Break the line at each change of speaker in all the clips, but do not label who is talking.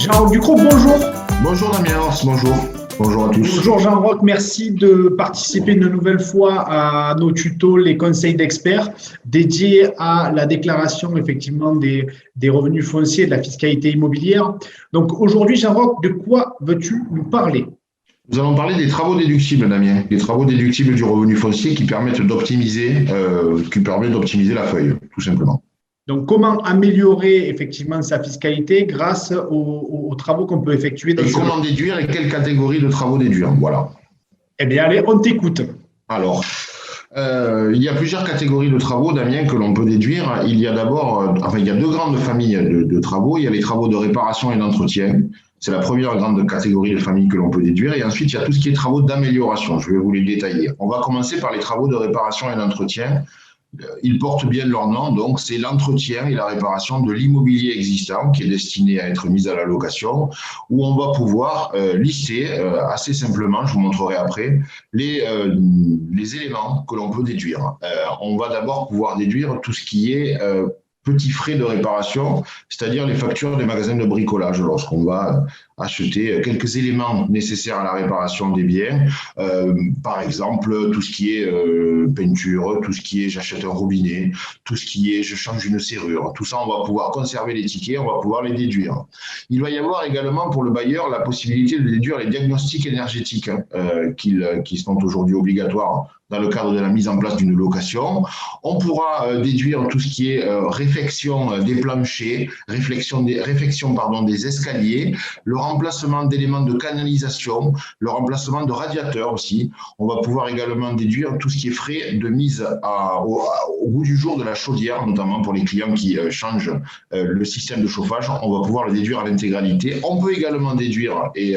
Jean-Roch Ducrot, bonjour.
Bonjour Damien, bonjour. Bonjour à tous.
Bonjour Jean-Roch, merci de participer une nouvelle fois à nos tutos, les conseils d'experts dédiés à la déclaration effectivement des revenus fonciers, de la fiscalité immobilière. Donc aujourd'hui Jean-Roch, de quoi veux-tu nous parler?
Nous allons parler des travaux déductibles, Damien, des travaux déductibles du revenu foncier qui permettent d'optimiser la feuille, tout simplement.
Donc, comment améliorer effectivement sa fiscalité grâce aux travaux qu'on peut effectuer dans
Et comment déduire et quelle catégorie de travaux déduire, voilà.
Eh bien, allez, on t'écoute.
Alors, il y a plusieurs catégories de travaux, Damien, que l'on peut déduire. Il y a d'abord, il y a deux grandes familles de travaux. Il y a les travaux de réparation et d'entretien. C'est la première grande catégorie de famille que l'on peut déduire. Et ensuite, il y a tout ce qui est travaux d'amélioration. Je vais vous les détailler. On va commencer par les travaux de réparation et d'entretien. Ils portent bien leur nom, donc c'est l'entretien et la réparation de l'immobilier existant qui est destiné à être mis à la location, où on va pouvoir lister assez simplement, je vous montrerai après, les éléments que l'on peut déduire. On va d'abord pouvoir déduire tout ce qui est petits frais de réparation, c'est-à-dire les factures des magasins de bricolage, lorsqu'on va acheter quelques éléments nécessaires à la réparation des biens, par exemple tout ce qui est peinture, tout ce qui est j'achète un robinet, tout ce qui est je change une serrure, tout ça on va pouvoir conserver les tickets, on va pouvoir les déduire. Il va y avoir également pour le bailleur la possibilité de déduire les diagnostics énergétiques qui sont aujourd'hui obligatoires dans le cadre de la mise en place d'une location. On pourra déduire tout ce qui est réfection des planchers, réfection des escaliers, le remplacement d'éléments de canalisation, le remplacement de radiateurs aussi. On va pouvoir également déduire tout ce qui est frais de mise au goût du jour de la chaudière, notamment pour les clients qui changent le système de chauffage. On va pouvoir le déduire à l'intégralité. On peut également déduire, et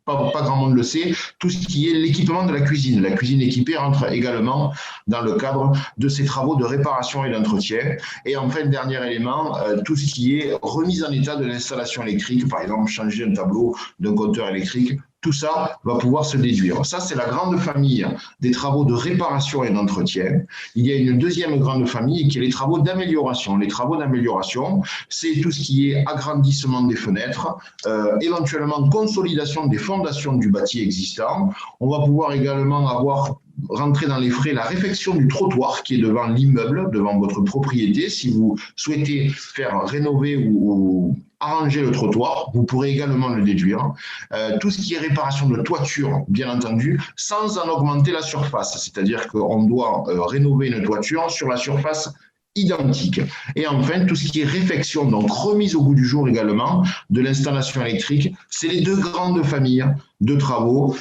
pas grand monde le sait, tout ce qui est l'équipement de la cuisine. La cuisine équipée rentre également dans le cadre de ces travaux de réparation et d'entretien. Et enfin, dernier élément, tout ce qui est remise en état de l'installation électrique, par exemple changer un tableau d'un compteur électrique, tout ça va pouvoir se déduire. Ça, c'est la grande famille des travaux de réparation et d'entretien. Il y a une deuxième grande famille qui est les travaux d'amélioration. Les travaux d'amélioration, c'est tout ce qui est agrandissement des fenêtres, éventuellement consolidation des fondations du bâti existant. On va pouvoir également rentrer dans les frais la réfection du trottoir qui est devant l'immeuble, devant votre propriété. Si vous souhaitez faire rénover ou arranger le trottoir, vous pourrez également le déduire. Tout ce qui est réparation de toiture, bien entendu, sans en augmenter la surface. C'est-à-dire qu'on doit rénover une toiture sur la surface identique. Et enfin, tout ce qui est réfection, donc remise au goût du jour également de l'installation électrique, c'est les deux grandes familles de travaux.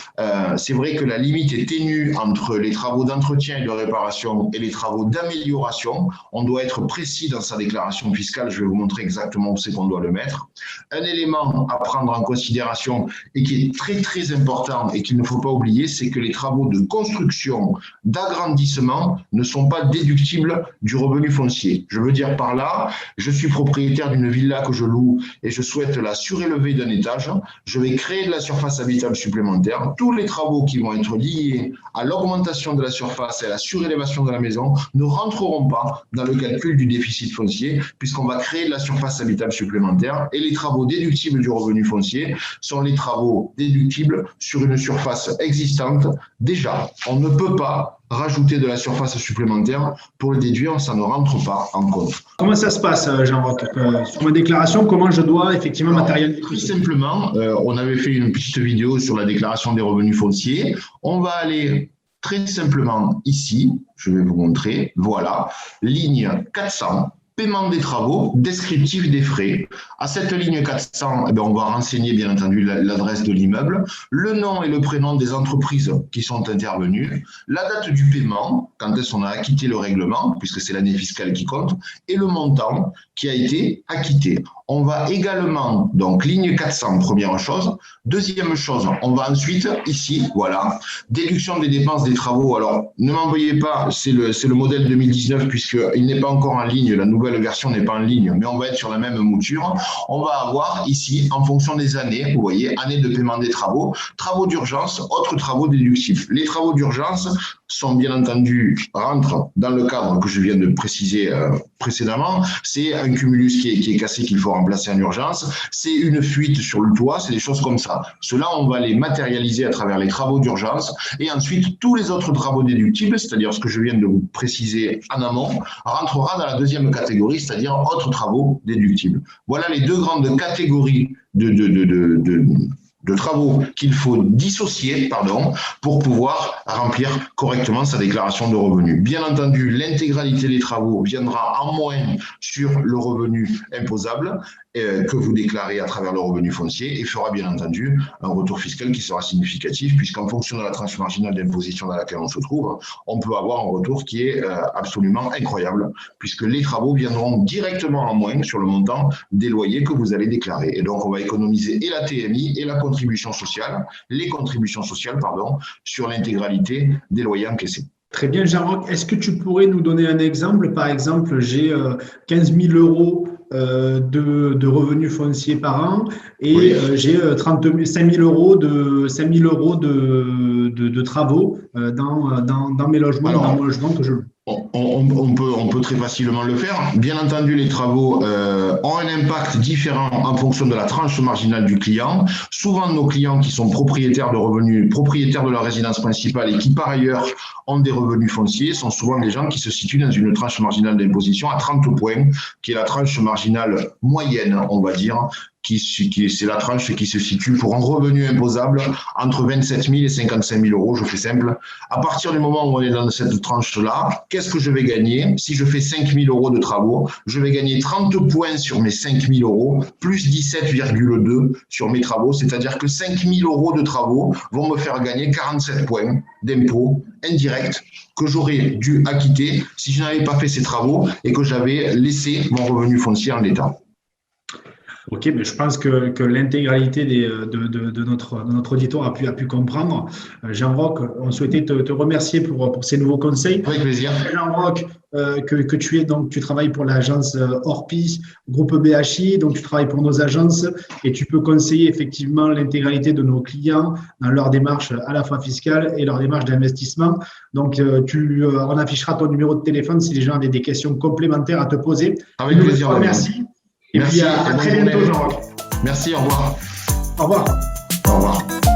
C'est vrai que la limite est ténue entre les travaux d'entretien et de réparation et les travaux d'amélioration. On doit être précis dans sa déclaration fiscale. Je vais vous montrer exactement où c'est qu'on doit le mettre. Un élément à prendre en considération et qui est très très important et qu'il ne faut pas oublier, c'est que les travaux de construction, d'agrandissement ne sont pas déductibles du revenu foncier. Je veux dire par là, je suis propriétaire d'une villa que je loue et je souhaite la surélever d'un étage. Je vais créer de la surface habitable supplémentaire. Tous les travaux qui vont être liés à l'augmentation de la surface et à la surélévation de la maison ne rentreront pas dans le calcul du déficit foncier puisqu'on va créer de la surface habitable supplémentaire et les travaux déductibles du revenu foncier sont les travaux déductibles sur une surface existante. Déjà, on ne peut pas rajouter de la surface supplémentaire pour le déduire, ça ne rentre pas en compte.
Comment ça se passe, Jean-Roch? Sur ma déclaration, comment je dois effectivement matérialiser?
Tout simplement, on avait fait une petite vidéo sur la déclaration des revenus fonciers. On va aller très simplement ici, je vais vous montrer, voilà, ligne 400. Paiement des travaux, descriptif des frais. À cette ligne 400, on va renseigner bien entendu l'adresse de l'immeuble, le nom et le prénom des entreprises qui sont intervenues, la date du paiement, quand est-ce qu'on a acquitté le règlement, puisque c'est l'année fiscale qui compte, et le montant qui a été acquitté. On va également, donc ligne 400, première chose. Deuxième chose, on va ensuite, ici, voilà, déduction des dépenses des travaux. Alors, ne m'envoyez pas, c'est le modèle 2019 puisqu'il n'est pas encore en ligne, la nouvelle version n'est pas en ligne, mais on va être sur la même mouture. On va avoir ici, en fonction des années, vous voyez, année de paiement des travaux, travaux d'urgence, autres travaux déductibles. Les travaux d'urgence, sont bien entendu, rentrent dans le cadre que je viens de préciser précédemment. C'est un cumulus qui est cassé qu'il faut remplacer en urgence. C'est une fuite sur le toit, c'est des choses comme ça. Cela, on va les matérialiser à travers les travaux d'urgence et ensuite tous les autres travaux déductibles, c'est-à-dire ce que je viens de vous préciser en amont, rentrera dans la deuxième catégorie, c'est-à-dire autres travaux déductibles. Voilà les deux grandes catégories de travaux qu'il faut dissocier, pour pouvoir remplir correctement sa déclaration de revenus. Bien entendu, l'intégralité des travaux viendra en moins sur le revenu imposable que vous déclarez à travers le revenu foncier et fera bien entendu un retour fiscal qui sera significatif puisqu'en fonction de la tranche marginale d'imposition dans laquelle on se trouve, on peut avoir un retour qui est absolument incroyable puisque les travaux viendront directement en moins sur le montant des loyers que vous allez déclarer. Et donc, on va économiser et la TMI et la contribution sociale, les contributions sociales, sur l'intégralité des loyers encaissés.
Très bien, Jean-Roch. Est-ce que tu pourrais nous donner un exemple? Par exemple, j'ai 15 000 euros de revenus fonciers par an et oui. J'ai 5 000 euros de travaux dans mes logements, alors, dans mon logement que je...
On peut très facilement le faire. Bien entendu, les travaux ont un impact différent en fonction de la tranche marginale du client. Souvent, nos clients qui sont propriétaires de revenus, propriétaires de leur résidence principale et qui, par ailleurs, ont des revenus fonciers, sont souvent des gens qui se situent dans une tranche marginale d'imposition à 30 points, qui est la tranche marginale moyenne, on va dire, c'est la tranche qui se situe pour un revenu imposable entre 27 000 et 55 000 euros, je fais simple. À partir du moment où on est dans cette tranche-là, qu'est-ce que je vais gagner? Si je fais 5 000 euros de travaux, je vais gagner 30 points sur mes 5 000 euros, plus 17,2 sur mes travaux, c'est-à-dire que 5 000 euros de travaux vont me faire gagner 47 points d'impôts indirects que j'aurais dû acquitter si je n'avais pas fait ces travaux et que j'avais laissé mon revenu foncier en l'état.
Ok, mais je pense que l'intégralité de notre auditoire a pu comprendre. Jean-Roch, on souhaitait te remercier pour ces nouveaux conseils.
Avec plaisir.
Jean-Roch, tu travailles pour l'agence Orpi, groupe BHI, donc tu travailles pour nos agences et tu peux conseiller effectivement l'intégralité de nos clients dans leur démarche à la fois fiscale et leur démarche d'investissement. Donc, on affichera ton numéro de téléphone si les gens avaient des questions complémentaires à te poser.
Avec plaisir.
Merci.
Et
merci, puis à très bientôt, Jean-Roch.
Merci, au revoir.
Au revoir.
Au revoir.